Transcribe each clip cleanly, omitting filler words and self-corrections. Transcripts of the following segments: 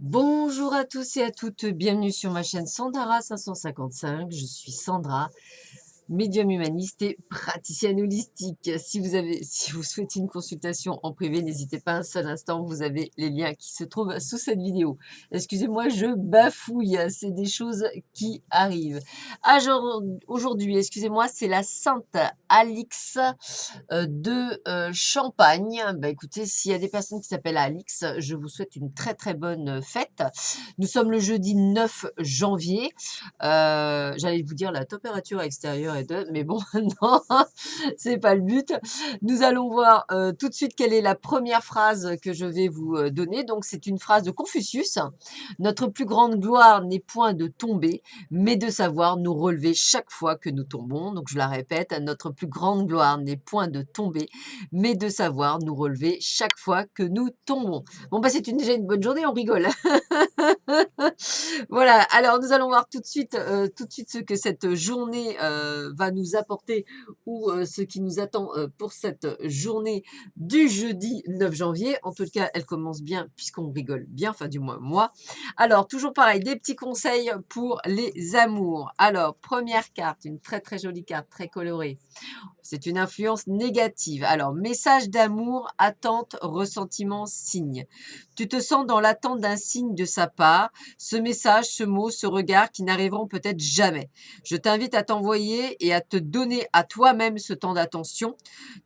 Bonjour à tous et à toutes, bienvenue sur ma chaîne Sandara 555. Je suis Sandra, médium humaniste et praticienne holistique. Si vous souhaitez une consultation en privé, n'hésitez pas un seul instant, vous avez les liens qui se trouvent sous cette vidéo. Excusez-moi, je bafouille, c'est des choses qui arrivent. Aujourd'hui, excusez-moi, c'est la Sainte Alix de Champagne. Bah, écoutez, s'il y a des personnes qui s'appellent Alix, je vous souhaite une très très bonne fête. Nous sommes le jeudi 9 janvier. J'allais vous dire la température extérieure est de, mais bon, non, c'est pas le but. Nous allons voir tout de suite quelle est la première phrase que je vais vous donner. Donc, c'est une phrase de Confucius. Notre plus grande gloire n'est point de tomber, mais de savoir nous relever chaque fois que nous tombons. Donc, je la répète, notre plus grande gloire n'est point de tomber, mais de savoir nous relever chaque fois que nous tombons. Bon, bah, c'est déjà une bonne journée, on rigole. Voilà, alors nous allons voir tout de suite ce que cette journée va nous apporter ou ce qui nous attend pour cette journée du jeudi 9 janvier. En tout cas, elle commence bien puisqu'on rigole bien, enfin du moins moi. Alors, toujours pareil, des petits conseils pour les amours. Alors, première carte, une très très jolie carte, très colorée. C'est une influence négative. Alors, message d'amour, attente, ressentiment, signe. Tu te sens dans l'attente d'un signe de sa part, ce message, ce mot, ce regard qui n'arriveront peut-être jamais. Je t'invite à t'envoyer et à te donner à toi-même ce temps d'attention.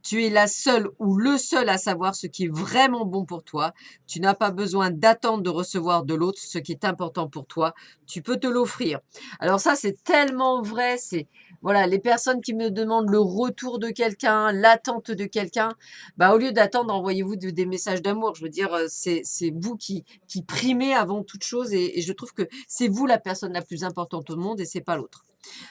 Tu es la seule ou le seul à savoir ce qui est vraiment bon pour toi. Tu n'as pas besoin d'attendre de recevoir de l'autre ce qui est important pour toi. Tu peux te l'offrir. Alors ça, c'est tellement vrai. C'est voilà, les personnes qui me demandent le retour de quelqu'un, l'attente de quelqu'un, bah, au lieu d'attendre, envoyez-vous des messages d'amour. Je veux dire, c'est vous qui primez avant toute chose et je trouve que c'est vous la personne la plus importante au monde et c'est pas l'autre.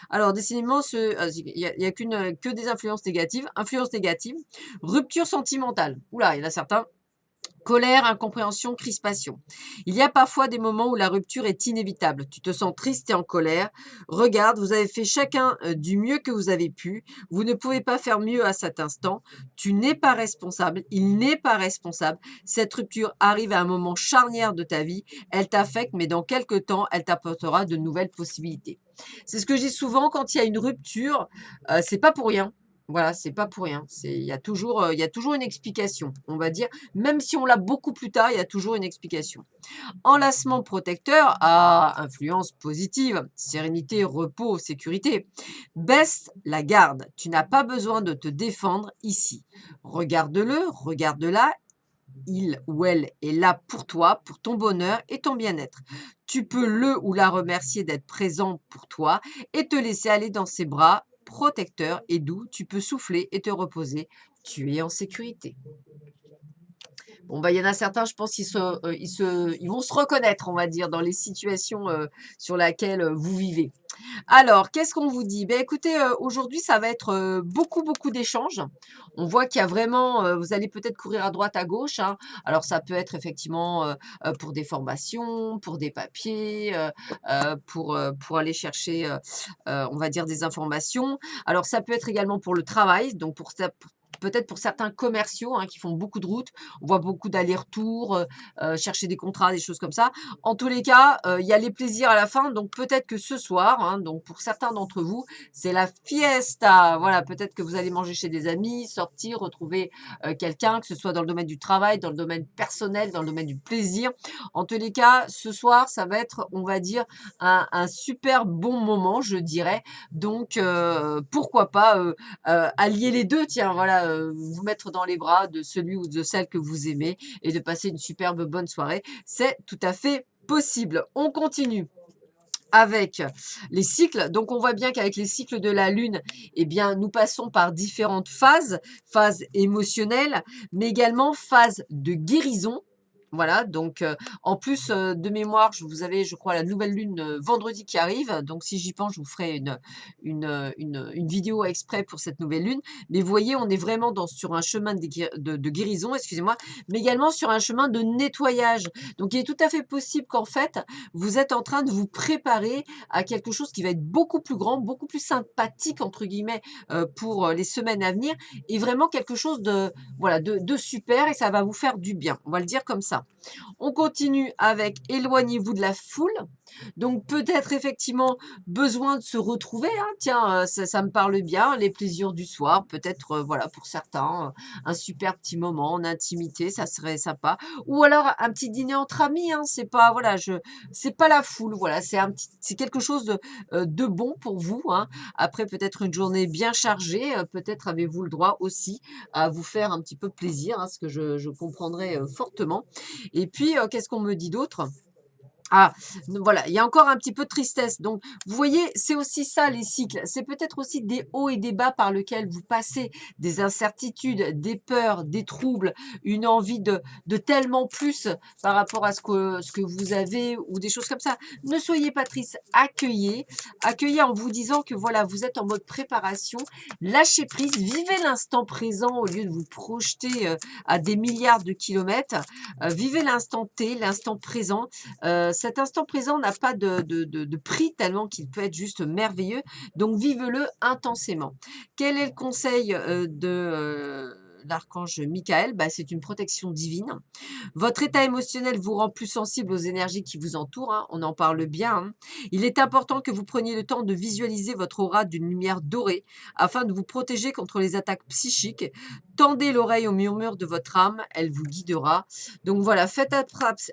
Alors, décidément, il y a que des influences négatives. Influence négative, rupture sentimentale. Oula, il y en a certains. Colère, incompréhension, crispation. Il y a parfois des moments où la rupture est inévitable. Tu te sens triste et en colère. Regarde, vous avez fait chacun du mieux que vous avez pu. Vous ne pouvez pas faire mieux à cet instant. Tu n'es pas responsable. Il n'est pas responsable. Cette rupture arrive à un moment charnière de ta vie. Elle t'affecte, mais dans quelques temps, elle t'apportera de nouvelles possibilités. C'est ce que je dis souvent quand il y a une rupture. C'est pas pour rien. Voilà, c'est pas pour rien. Il y a toujours une explication, on va dire. Même si on l'a beaucoup plus tard, il y a toujours une explication. Enlacement protecteur à influence positive, sérénité, repos, sécurité. Baisse la garde. Tu n'as pas besoin de te défendre ici. Regarde-le, regarde-la. Il ou elle est là pour toi, pour ton bonheur et ton bien-être. Tu peux le ou la remercier d'être présent pour toi et te laisser aller dans ses bras protecteurs et doux. Tu peux souffler et te reposer. Tu es en sécurité. Bon, bah, il y en a certains, je pense ils vont se reconnaître, on va dire, dans les situations, sur laquelle, vous vivez. Alors, qu'est-ce qu'on vous dit? Ben écoutez, aujourd'hui, ça va être, beaucoup, beaucoup d'échanges. On voit qu'il y a vraiment, vous allez peut-être courir à droite, à gauche, hein. Alors ça peut être effectivement, pour des formations, pour des papiers, pour aller chercher, on va dire des informations. Alors ça peut être également pour le travail, donc peut-être pour certains commerciaux, hein, qui font beaucoup de routes. On voit beaucoup d'allers-retours, chercher des contrats, des choses comme ça. En tous les cas, il y a les plaisirs à la fin, donc peut-être que ce soir, hein, donc pour certains d'entre vous, c'est la fiesta. Voilà, peut-être que vous allez manger chez des amis, sortir, retrouver, quelqu'un, que ce soit dans le domaine du travail, dans le domaine personnel, dans le domaine du plaisir. En tous les cas, ce soir, ça va être, on va dire, un super bon moment, je dirais. Donc pourquoi pas, allier les 2, tiens, voilà, vous mettre dans les bras de celui ou de celle que vous aimez et de passer une superbe bonne soirée. C'est tout à fait possible. On continue avec les cycles. Donc, on voit bien qu'avec les cycles de la Lune, eh bien, nous passons par différentes phases, phases émotionnelles, mais également phases de guérison. Voilà, donc en plus de mémoire, vous avez, je crois, la nouvelle lune vendredi qui arrive. Donc, si j'y pense, je vous ferai une vidéo exprès pour cette nouvelle lune. Mais vous voyez, on est vraiment sur un chemin de guérison, excusez-moi, mais également sur un chemin de nettoyage. Donc, il est tout à fait possible qu'en fait, vous êtes en train de vous préparer à quelque chose qui va être beaucoup plus grand, beaucoup plus sympathique, entre guillemets, pour les semaines à venir, et vraiment quelque chose de, voilà, de super, et ça va vous faire du bien. On va le dire comme ça. On continue avec éloignez-vous de la foule. Donc peut-être effectivement besoin de se retrouver, hein. Tiens, ça me parle bien, les plaisirs du soir, peut-être, voilà, pour certains, un super petit moment en intimité, ça serait sympa. Ou alors un petit dîner entre amis, hein. C'est pas, voilà, c'est pas la foule, voilà, c'est quelque chose de bon pour vous, hein. Après peut-être une journée bien chargée, peut-être avez-vous le droit aussi à vous faire un petit peu plaisir, hein, ce que je comprendrais fortement. Et puis, qu'est-ce qu'on me dit d'autre? Ah, voilà, il y a encore un petit peu de tristesse. Donc, vous voyez, c'est aussi ça les cycles. C'est peut-être aussi des hauts et des bas par lesquels vous passez, des incertitudes, des peurs, des troubles, une envie de tellement plus par rapport à ce que vous avez ou des choses comme ça. Ne soyez pas triste, accueillez, accueillez en vous disant que voilà, vous êtes en mode préparation, lâchez prise, vivez l'instant présent au lieu de vous projeter à des milliards de kilomètres. Vivez l'instant T, l'instant présent. Cet instant présent n'a pas de prix tellement qu'il peut être juste merveilleux. Donc, vive-le intensément. Quel est le conseil de l'archange Michael? Bah, c'est une protection divine. Votre état émotionnel vous rend plus sensible aux énergies qui vous entourent, hein, on en parle bien, hein. Il est important que vous preniez le temps de visualiser votre aura d'une lumière dorée afin de vous protéger contre les attaques psychiques. Tendez l'oreille au murmure de votre âme, elle vous guidera. Donc voilà, faites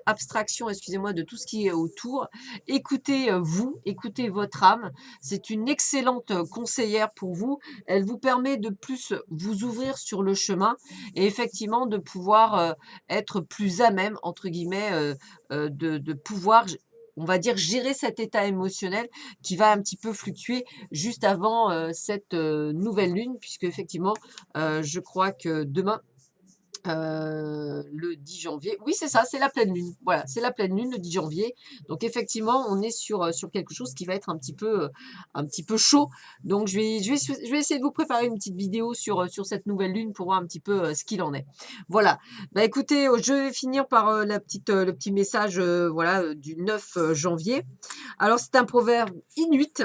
abstraction, excusez-moi, de tout ce qui est autour. Écoutez vous, écoutez votre âme. C'est une excellente conseillère pour vous. Elle vous permet de plus vous ouvrir sur le chemin et effectivement de pouvoir être plus à même, entre guillemets, de pouvoir, on va dire, gérer cet état émotionnel qui va un petit peu fluctuer juste avant cette nouvelle lune, puisque effectivement, je crois que demain, le 10 janvier. Oui, c'est ça, c'est la pleine lune. Voilà, c'est la pleine lune le 10 janvier. Donc effectivement, on est sur quelque chose qui va être un petit peu chaud. Donc je vais essayer de vous préparer une petite vidéo sur cette nouvelle lune pour voir un petit peu ce qu'il en est. Voilà. Bah écoutez, je vais finir par le petit message voilà, du 9 janvier. Alors c'est un proverbe inuit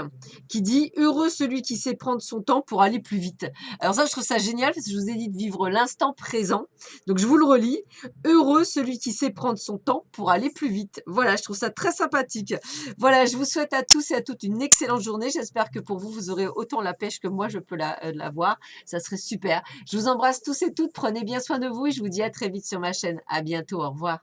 qui dit: heureux celui qui sait prendre son temps pour aller plus vite. Alors ça, je trouve ça génial parce que je vous ai dit de vivre l'instant présent. Donc je vous le relis: heureux celui qui sait prendre son temps pour aller plus vite. Voilà, je trouve ça très sympathique. Voilà, je vous souhaite à tous et à toutes une excellente journée. J'espère que pour vous, vous aurez autant la pêche que moi, je peux l'avoir. Ça serait super. Je vous embrasse tous et toutes. Prenez bien soin de vous et je vous dis à très vite sur ma chaîne. À bientôt. Au revoir.